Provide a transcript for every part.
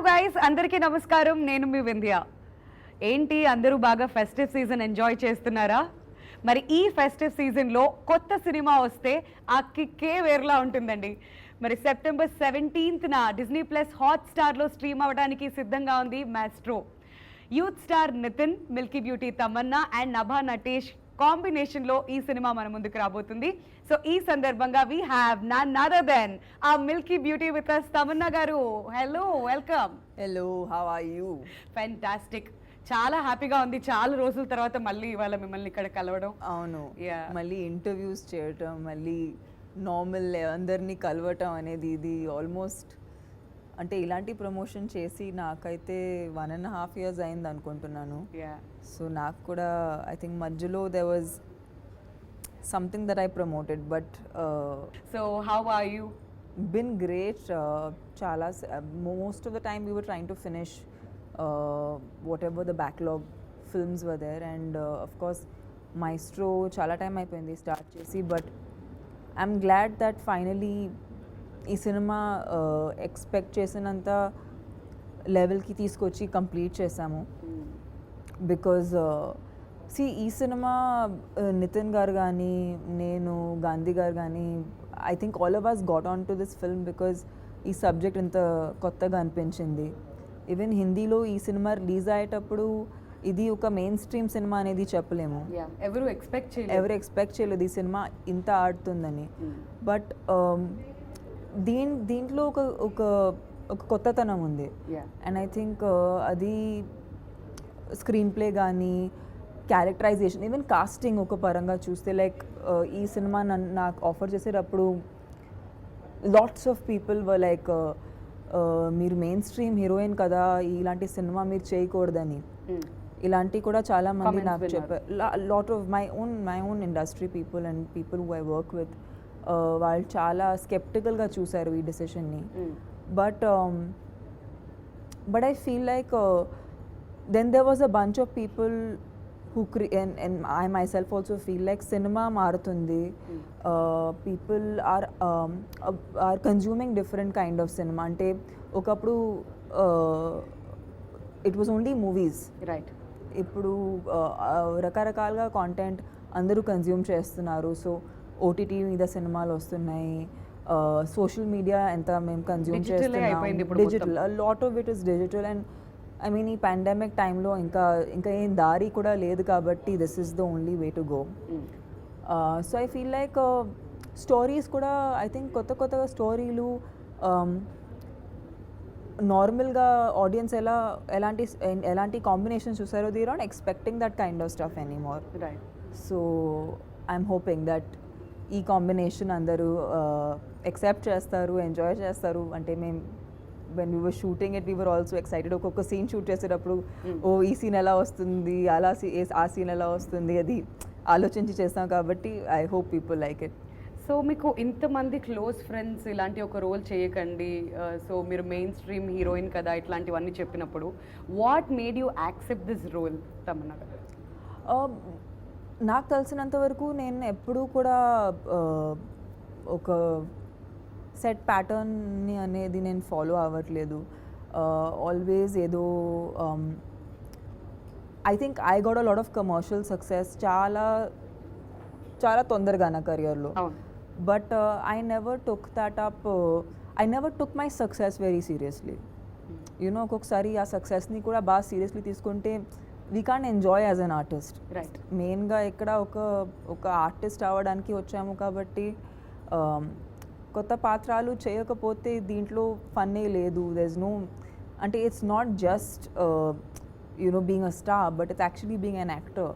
Guys, అందరికీ నమస్కారం. నేను మీ వింధ్య. ఏంటి అందరూ బాగా ఫెస్టివ్ సీజన్ ఎంజాయ్ చేస్తున్నారా? మరి ఈ ఫెస్టివ్ సీజన్లో కొత్త సినిమా వస్తే ఆ కిక్కే వేరులా ఉంటుందండి. మరి సెప్టెంబర్ 17న డిజ్నీ ప్లస్ హాట్స్టార్లో స్ట్రీమ్ అవ్వడానికి సిద్ధంగా ఉంది Maestro. Youth star Nithin, milky beauty Tamannaah and Nabha Natesh కాంబినేషన్లో ఈ సినిమా మన ముందుకు రాబోతుంది. సో ఈ సందర్భంగా we have none other than the milky beauty with us Tamannaah garu. Hello, welcome. Hello, how are you? Fantastic. చాలా హ్యాపీగా ఉంది, చాలా రోజుల తర్వాత మళ్ళీ ఇవాళ మిమ్మల్ని ఇక్కడ కలవడం. అవును, Yeah. మళ్ళీ ఇంటర్వ్యూస్ చేయటం, మళ్ళీ నార్మల్ అందరినీ కలవటం అనేది ఇది ఆల్మోస్ట్ అంటే ఇలాంటి ప్రమోషన్ చేసి నాకైతే 1.5 years అయింది అనుకుంటున్నాను. Yeah. సో నాకు కూడా ఐ థింక్ మధ్యలో they was something that I promoted but So how are you? been great. Chala most of the time we were trying to finish whatever the backlog films were there, and of course Maestro chala time అయిపోయింది start చేసి, but I'm glad that finally ఈ cinema expect చేసినంత లెవెల్కి తీసుకొచ్చి complete చేసాము. Because ఈ cinema Nitin గారు కానీ నేను గాంధీ గారు కానీ I think all of us got on to this film because ఈ సబ్జెక్ట్ ఇంత కొత్తగా అనిపించింది. ఈవెన్ హిందీలో ఈ సినిమా రిలీజ్ అయ్యేటప్పుడు ఇది ఒక మెయిన్ స్ట్రీమ్ సినిమా అనేది చెప్పలేము. ఎవరు ఎక్స్పెక్ట్ చేయలేదు ఈ సినిమా ఇంత ఆడుతుందని. బట్ దీంట్లో ఒక ఒక ఒక కొత్తతనం ఉంది. అండ్ ఐ థింక్ అది స్క్రీన్ ప్లే కానీ క్యారెక్టరైజేషన్, ఈవెన్ కాస్టింగ్ ఒక పరంగా చూస్తే లైక్ ఈ సినిమా నాకు ఆఫర్ చేసేటప్పుడు lots of people were like మీరు మెయిన్ స్ట్రీమ్ హీరోయిన్ కదా, ఇలాంటి సినిమా మీరు చేయకూడదని. ఇలాంటివి కూడా చాలా మంది నాకు చెప్పారు. Lot of my own industry people and people who I work with వాళ్ళు చాలా స్కెప్టికల్గా చూశారు ఈ డెసిషన్ని. But I feel like then there was a bunch of people who and I myself also feel like cinema మారుతుంది. People are consuming different kind of cinema. అంటే ఒకప్పుడు it was only movies, right. ఇప్పుడు రకరకాలుగా content అందరూ consume చేస్తున్నారు. So OTT మీద సినిమాలు వస్తున్నాయి, సోషల్ మీడియా ఎంత మేము కన్జ్యూమ్ చేస్తున్నాం, digital, lot of it is digital. And I mean ఈ పాండమిక్ టైంలో ఇంకా ఏం దారి కూడా లేదు కాబట్టి this is the only way to go. So I feel like stories కూడా ఐ థింక్ కొత్తగా స్టోరీలు నార్మల్గా ఆడియన్స్ ఎలాంటి కాంబినేషన్స్ చూసారో they are not expecting that kind of stuff anymore. Right. So I'm hoping that ఈ కాంబినేషన్ అందరూ accept చేస్తారు, enjoy చేస్తారు. అంటే మేము when we were shooting it we were also excited. ఒక్కొక్క సీన్ షూట్ చేసేటప్పుడు ఓ ఈ సీన్ ఎలా వస్తుంది, ఆ సీన్ ఎలా వస్తుంది అది ఆలోచించి చేస్తాం కాబట్టి I hope people like it. So మీకు ఇంతమంది క్లోజ్ ఫ్రెండ్స్ ఇలాంటి ఒక రోల్ చేయకండి, సో మీరు మెయిన్ స్ట్రీమ్ హీరోయిన్ కదా ఇట్లాంటివన్నీ చెప్పినప్పుడు what made you accept this role Tamannaah గారు? నాకు తెలిసినంత వరకు నేను ఎప్పుడూ కూడా ఒక సెట్ ప్యాటర్న్ని అనేది నేను ఫాలో అవ్వట్లేదు. ఆల్వేస్ ఏదో I think I got a lot of commercial success చాలా తొందరగా నా కెరియర్లో. But I never took my success very seriously. You know ఒక్కొక్కసారి ఆ సక్సెస్ని కూడా బాగా సీరియస్లీ తీసుకుంటే we can't enjoy as an artist. Right. మెయిన్గా ఇక్కడ ఒక ఆర్టిస్ట్ అవ్వడానికి వచ్చాము కాబట్టి కొత్త పాత్రలు చేయకపోతే దీంట్లో ఫన్నే లేదు. దెర్ ఇస్ నో, అంటే it's not just being a star but it's actually being an actor.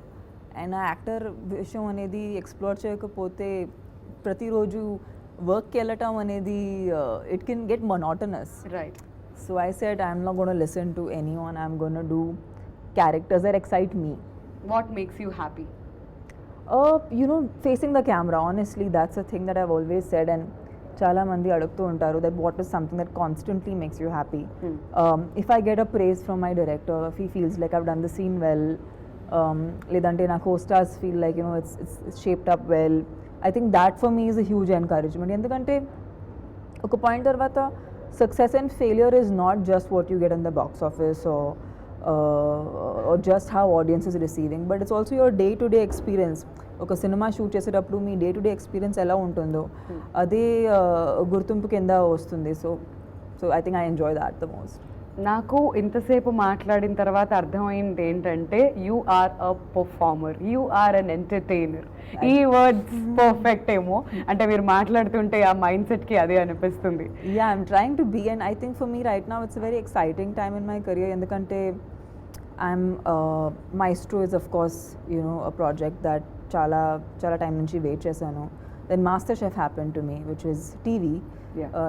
And ఆ యాక్టర్ విషయం అనేది ఎక్స్ప్లోర్ చేయకపోతే ప్రతిరోజు వర్క్కి వెళ్ళటం అనేది it can get monotonous. Right. So I said I'm not gonna listen to anyone, I'm gonna do characters that excite me. What makes you happy? Facing the camera, honestly that's a thing that I've always said, and చాలా మంది అడుగుతూ ఉంటారు that what is something that constantly makes you happy. If I get a praise from my director, if he feels like I've done the scene well, లేదంటే నా co-stars feel like it's shaped up well, I think that for me is a huge encouragement. ఎందుకంటే ఒక point తర్వాత success and failure is not just what you get in the box office or just how audience is receiving, but it's also your day-to-day experience. ఒక cinema shoot చేసేటప్పుడు మీ day-to-day experience ఎలా ఉంటుందో అదే గుర్తింపు కింద వస్తుంది. So I think I enjoy that the most. నాకు ఇంతసేపు మాట్లాడిన తర్వాత అర్థమైంది ఏంటంటే you are a performer, you are an entertainer. ఈ వర్డ్స్ పర్ఫెక్ట్ ఏమో, అంటే మీరు మాట్లాడుతుంటే ఆ మైండ్ సెట్కి అదే అనిపిస్తుంది. Yeah, I'm trying to be, and I think for me right now it's a very exciting time in my career. ఎందుకంటే Maestro is of course, you know, a project that చాలా చాలా టైం నుంచి wait చేశాను. Then master chef happen to me which is TV,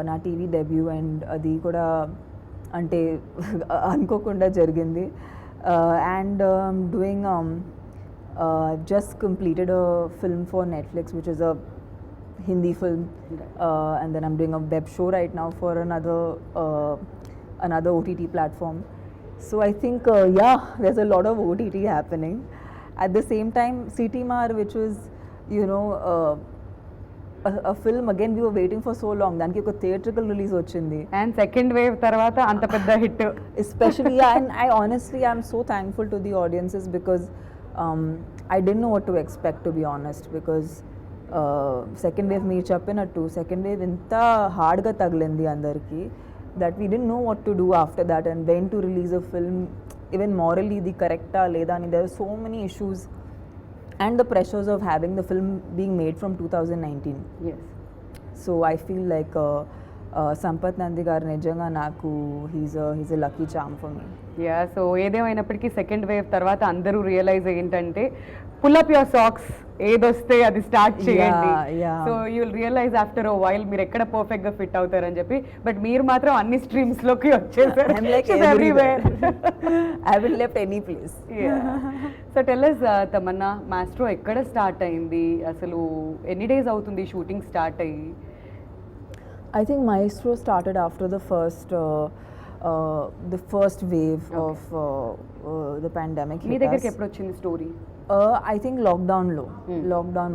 నా TV debut, and అది కూడా అంటే అనుకోకుండా జరిగింది. And doing just completed a film for Netflix which is a Hindi film, and then I'm doing a web show right now for another OTT platform. So I think yeah, there's a lot of OTT happening. At the same time, City Mar, which was, you know, a film again we were waiting for so long. Danki oka theatrical release ochindi. And second wave tarvata anta pedda hit. Especially, yeah, and I honestly am so thankful to the audiences because I didn't know what to expect, to be honest, because second wave meer cheppinattu second wave inta hard ga tagilindi andarki that we didn't know what to do after that and when to release a film, even morally the correcta leda ani. There were so many issues and the pressures of having the film being made from 2019. Yes. So I feel like Sampath Nandi garu nijanga naku he's a lucky charm for me. Yeah, so ఏదేమైనప్పటికీ second wave తర్వాత అందరూ realise ఏంటంటే pull up your socks, ఏదొస్తే అది start చేయండి. So you will realise after a while మీరు ఎక్కడ perfect గా ఫిట్ అవుతారని చెప్పి. బట్ మీరు మాత్రం అన్ని స్ట్రీమ్స్ లోకి వచ్చేసారు. I haven't left any place. So tell us, Tamannaah, maestro ఎక్కడ స్టార్ట్ అయింది, అసలు ఎన్ని డేస్ అవుతుంది షూటింగ్ స్టార్ట్ అయ్యి? I think Maestro started after the first wave of the pandemic. మీ దగ్గరికి ఎప్పుడు వచ్చింది story? I think lockdown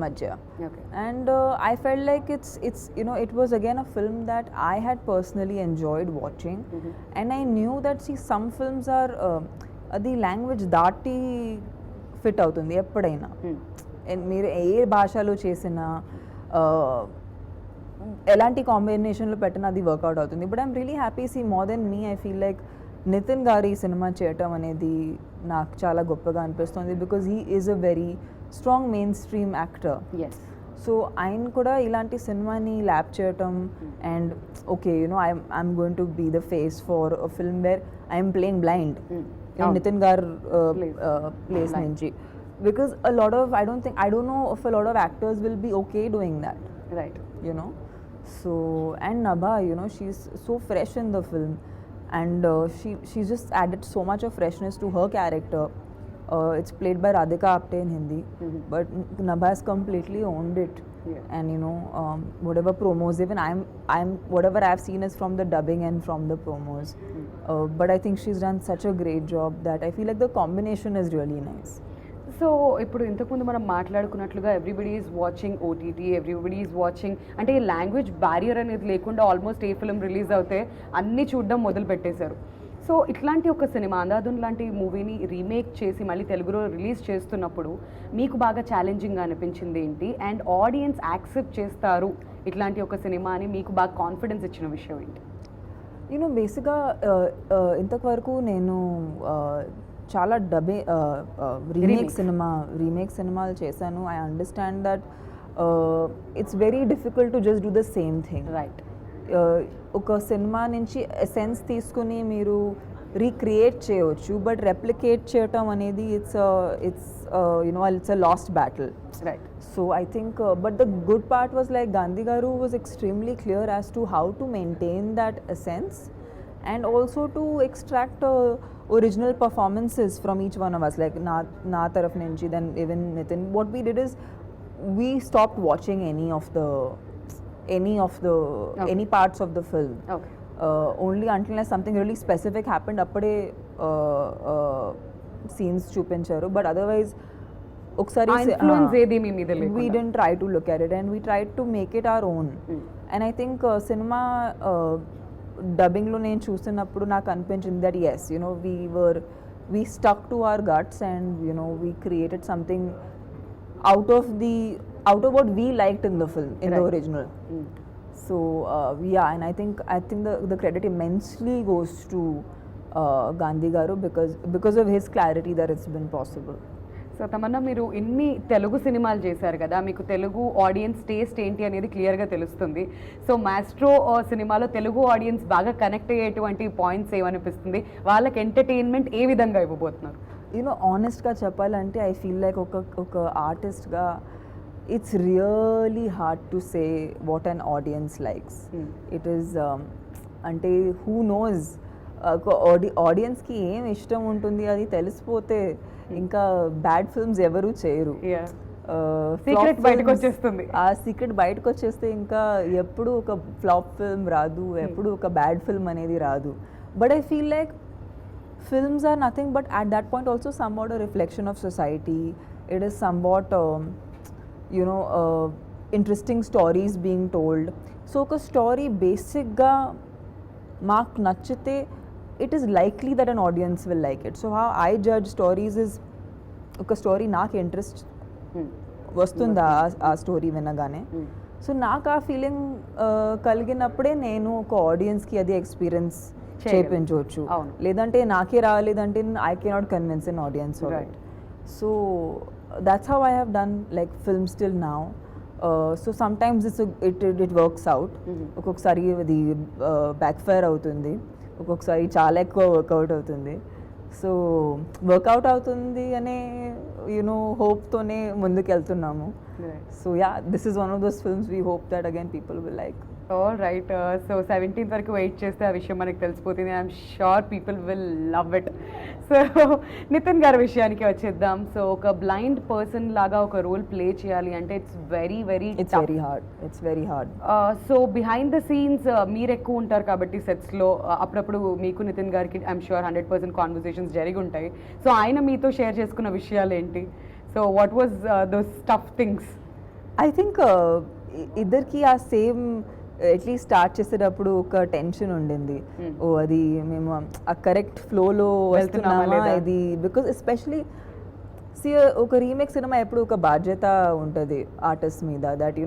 madhya. Okay. And I felt like it's you know, it was again a film that I had personally enjoyed watching. And I knew that some films are the language దాటి fit అవుతుంది ఎప్పుడైనా. మీరు ఏ భాషలో చేసిన ఎలాంటి కాంబినేషన్లో పెట్టినా అది వర్కౌట్ అవుతుంది. But I'm really happy. See more than me I feel like Nitin గారి సినిమా చేయటం అనేది నాకు చాలా గొప్పగా అనిపిస్తుంది because he is a very strong mainstream actor. So ఆయన కూడా ఇలాంటి సినిమాని ల్యాప్ చేయటం and okay, you know I'm going to be the face for a film where I'm playing blind Nitin గారు ప్లేస్ నుంచి. Because a lot of I don't know if a lot of actors will be okay doing that, right? You know, so and Nabha, you know, she's so fresh in the film, and she's just added so much of freshness to her character. It's played by Radhika Apte in Hindi, but Nabha has completely owned it. And you know, whatever promos, even I'm whatever I've seen is from the dubbing and from the promos. But I think she's done such a great job that I feel like the combination is really nice. So ఇప్పుడు ఇంతకుముందు మనం మాట్లాడుకున్నట్లుగా everybody is watching OTT, everybody is watching, అంటే ఈ language barrier అనేది లేకుండా almost a film release అవుతే అన్నీ చూడడం మొదలు పెట్టేశారు. సో ఇట్లాంటి ఒక సినిమా అంధాధున్ లాంటి మూవీని రీమేక్ చేసి మళ్ళీ తెలుగులో రిలీజ్ చేస్తున్నప్పుడు మీకు బాగా ఛాలెంజింగ్గా అనిపించింది ఏంటి? అండ్ ఆడియన్స్ యాక్సెప్ట్ చేస్తారు ఇట్లాంటి ఒక సినిమా అని మీకు బాగా కాన్ఫిడెన్స్ ఇచ్చిన విషయం ఏంటి? యూనో బేసిక్గా ఇంతవరకు నేను చాలా రీమేక్ సినిమాలు చేశాను. I understand that it's very difficult to just do the same thing. Right. ఒక సినిమా నుంచి ఎసెన్స్ తీసుకుని మీరు రీక్రియేట్ చేయవచ్చు, బట్ రెప్లికేట్ చేయటం అనేది it's a last battle. Right. So I think, but the good part was like Gandhi Garu was extremely clear as to how to maintain that essence and also to extract original performances from each one of us, like na taraf nunchi, then even Nitin. What we did is we stopped watching any of the Okay. any parts of the film. Okay. Only until unless something really specific happened appade scenes chupincharu, but otherwise oksari influence edi mee meeda lekunda we didn't try to look at it and we tried to make it our own. And I think cinema డబ్బింగ్లో నేను చూస్తున్నప్పుడు నాకు అనిపించింది that as you know we stuck to our guts and you know we created something out of what we liked in the film, in the Right. original. So yeah, and I think the credit immensely goes to Gandhi garu because of his clarity that it's been possible. So Tamannaah, మీరు ఇన్ని తెలుగు సినిమాలు చేశారు కదా, మీకు Telugu audience taste ఏంటి అనేది క్లియర్గా తెలుస్తుంది. సో మాస్ట్రో సినిమాలో తెలుగు ఆడియన్స్ బాగా కనెక్ట్ అయ్యేటువంటి పాయింట్స్ ఏమనిపిస్తుంది, వాళ్ళకి ఎంటర్టైన్మెంట్ ఏ విధంగా ఇవ్వబోతున్నారు? యూనో ఆనెస్ట్గా చెప్పాలంటే ఐ ఫీల్ లైక్ ఒక ఆర్టిస్ట్గా it's really hard to say what an audience likes. It is అంటే హూ నోస్ ఆడియన్స్కి ఏం ఇష్టం ఉంటుంది అది తెలిసిపోతే ఇంకా బ్యాడ్ ఫిల్మ్స్ ఎవరు చేయరు. సీక్రెట్ బయటకు వచ్చేస్తుంది. ఆ సీక్రెట్ బయటకు వచ్చేస్తే ఇంకా ఎప్పుడు ఒక ఫ్లాప్ ఫిల్మ్ రాదు, ఎప్పుడు ఒక బ్యాడ్ ఫిల్మ్ అనేది రాదు. But I feel like films are nothing but at that point also somewhat a reflection of society. It is somewhat interesting stories being told. So oka story basic ga maak nachite, it is likely that an audience will like it. So how I judge stories is oka story naak interest వస్తుందా ఆ story వినగానే. So నాకు ఆ feeling కలిగినప్పుడే నేను ఒక ఆడియన్స్కి అది experience చేయించవచ్చు. లేదంటే నాకే రాలేదంటే I cannot convince an audience. So that's how I have done like films till now. So some times it works out, ఒక్కొక్కసారి అది బ్యాక్ ఫైర్ అవుతుంది, ఒక్కొక్కసారి చాలా ఎక్కువ వర్కౌట్ అవుతుంది. సో వర్కౌట్ అవుతుంది అనే హోప్తోనే ముందుకు వెళ్తున్నాము. So yeah, this is one of those films we hope that again people will like. All right. So 17th వరకు వెయిట్ చేస్తే ఆ విషయం మనకు తెలిసిపోతుంది. I'm sure people will love it. So Nitin గారి విషయానికి వచ్చేద్దాం. సో ఒక బ్లైండ్ పర్సన్ లాగా ఒక రోల్ ప్లే చేయాలి అంటే it's very hard. So behind the scenes మీరు ఎక్కువ ఉంటారు కాబట్టి సెట్స్లో అప్పుడప్పుడు మీకు నితిన్ గారికి ఐఎమ్ షూర్ 100% కాన్వర్సేషన్స్ జరిగి ఉంటాయి. సో ఆయన మీతో షేర్ చేసుకున్న విషయాలు ఏంటి? So what was those tough things? I think ఇద్దరికి ఆ సేమ్ అట్లీస్ట్ స్టార్ట్ చేసేటప్పుడు ఒక టెన్షన్ ఉండింది. ఓ అది మేము ఆ కరెక్ట్ ఫ్లోలో వెళ్తున్నామా ఇది, బికాజ్ ఎస్పెషలీ ఒక రీమేక్ సినిమా ఎప్పుడు ఒక బాధ్యత ఉంటుంది ఆర్టిస్ట్ మీద, that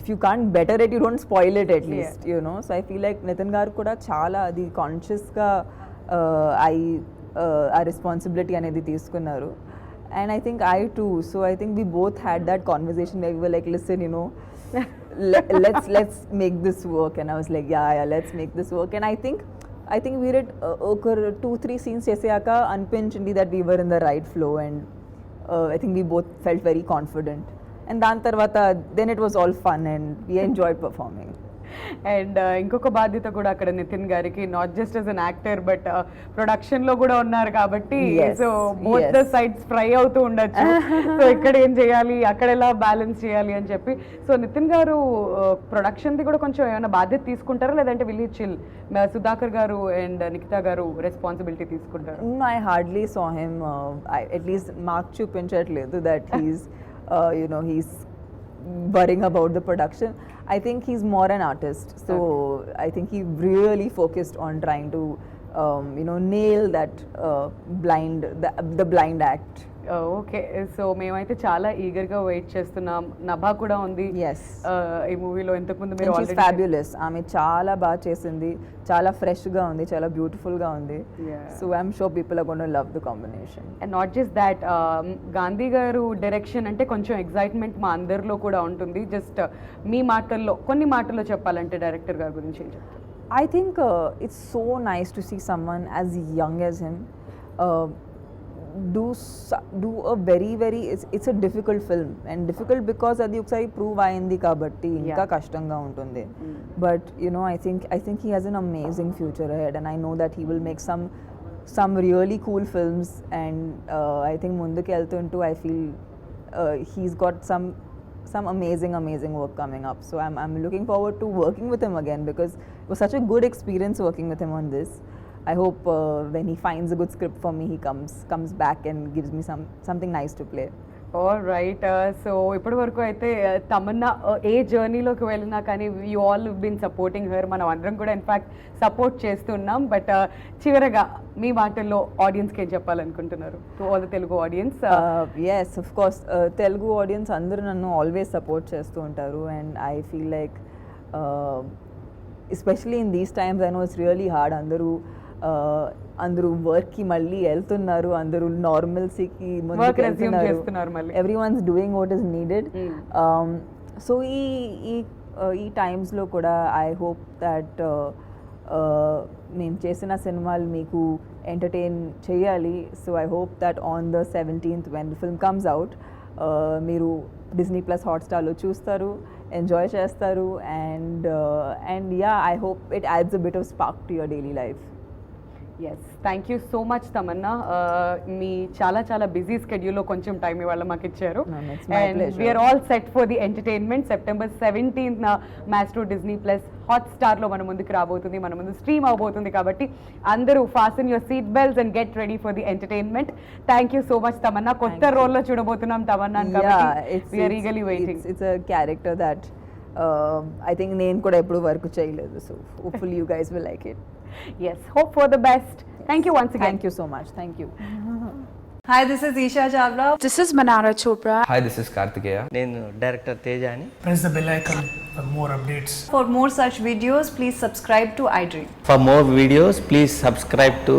if you can't better it you don't spoil it at least so I feel like Nitin గారు కూడా చాలా అది కాన్షియస్గా ఆ రెస్పాన్సిబిలిటీ అనేది తీసుకున్నారు. And I think I too. So I think we both had that conversation where we were like, listen, let's make this work. And I was like, yeah, let's make this work. And I think we did 2-3 scenes cheseyaka anpinchindi that we were in the right flow, and I think we both felt very confident. And dan tarvata then it was all fun and we enjoyed performing. And ఇంకొక బాధ్యత కూడా అక్కడ నితిన్ గారికి, not just as an actor but production లో కూడా ఉన్నారు కాబట్టి so both the sides fry అవుతూ ఉండొచ్చు. సో ఇక్కడ ఏం చేయాలి, అక్కడ ఎలా బ్యాలెన్స్ చేయాలి అని చెప్పి. సో నితిన్ గారు ప్రొడక్షన్ ది కూడా కొంచెం ఏమైనా బాధ్యత తీసుకుంటారా, లేదంటే విల్ చిల్ సుధాకర్ గారు అండ్ నిఖితా గారు రెస్పాన్సిబిలిటీ తీసుకుంటారు? I hardly saw him, at least మాకు చూపించట్లేదు that he's he's worrying about the production. I think he's more an artist, so okay. I think he really focused on trying to nail that the blind act. Okay. So మేమైతే చాలా ఈగర్గా wait చేస్తున్నాం. నభా కూడా ఉంది ఈ మూవీలో. ఇంతకుముందు మీరు already fabulous, ఆమె చాలా బాగా చేసింది, చాలా ఫ్రెష్గా ఉంది, చాలా బ్యూటిఫుల్గా ఉంది. So I'm sure people are gonna love the combination. And not just that, Gandhi గారు డైరెక్షన్ అంటే కొంచెం ఎగ్జైట్మెంట్ మా అందరిలో కూడా ఉంటుంది. జస్ట్ మీ మాటల్లో కొన్ని మాటల్లో చెప్పాలంటే డైరెక్టర్ గారి గురించి ఏం చెప్తారు? I think it's so nice to see someone as young as him do a very it's a difficult film, and difficult because adi okkari prove ayindi kabatti inka kashtamga untundi. But I think he has an amazing future ahead, and I know that he will make some really cool films, and I think munduku eltuntu I feel he's got some amazing work coming up. So I'm looking forward to working with him again, because it was such a good experience working with him on this. I hope when he finds a good script for me, he comes back and gives me something nice to play. All right so ఇప్పటి వరకు అయితే తమన్నా ఏ జర్నీలోకి వెళ్ళినా కానీ you all been supporting her, మనం అందరం కూడా ఇన్ఫ్యాక్ట్ సపోర్ట్ చేస్తున్నాం. బట్ చివరగా మీ మాటల్లో ఆడియన్స్కి ఏం చెప్పాలనుకుంటున్నారు to all the Telugu audience? Yes of course Telugu audience అందరూ నన్ను ఆల్వేస్ సపోర్ట్ చేస్తూ ఉంటారు and I feel like especially in these times I know it's really hard. అందరూ వర్క్కి మళ్ళీ వెళ్తున్నారు, అందరూ నార్మల్సీకి Work resume చేస్తున్నారు మళ్ళీ. Every once doing what is needed. So ఈ టైమ్స్లో కూడా ఐ హోప్ దట్ మేము చేసిన సినిమాలు మీకు ఎంటర్టైన్ చేయాలి. So I hope that on the 17th when the film comes out మీరు డిస్నీ ప్లస్ హాట్స్టార్లో చూస్తారు, ఎంజాయ్ చేస్తారు and yeah I hope it adds a bit of spark to your daily life. Yes thank you so much Tamannaah. మీ చాలా busy స్కెడ్యూల్లో కొంచెం time ఇవాళ మాకు ఇచ్చారు. No, it's my pleasure. We're all set for the entertainment. September 17th Maestro Disney plus హాట్స్టార్లో మన ముందుకు రాబోతుంది, మన ముందు స్ట్రీమ్ అవబోతుంది. కాబట్టి అందరూ fasten your seat belts and get ready for the entertainment. Thank you so much Tamannaah. కొత్త రోల్లో చూడబోతున్నాం తమన్నా కాబట్టి we're eagerly waiting. It's a character that I think నేను కూడా ఎప్పుడు వర్క్ చేయలేదు. So hopefully you guys will like it. Yes, hope for the best. Thank you once again. Thank you so much. Thank you. Hi, this is Isha Chavla. This is Manara Chopra. Hi, this is Kartikeya. నేను director Teja అని. Press the bell icon for more updates. For more such videos, please subscribe to iDream. For more videos, please subscribe to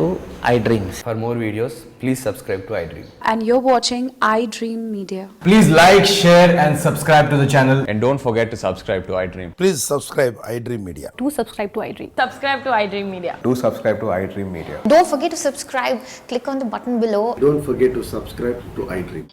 iDreams. For more videos, please subscribe to iDream. And you're watching iDream Media. Please like, share, and subscribe to the channel. And don't forget to subscribe to iDream. Please subscribe iDream Media. Do subscribe to iDream. Subscribe to iDream Media. Do subscribe to iDream Media. Don't forget to subscribe. Click on the button below. Don't forget to subscribe to iDream.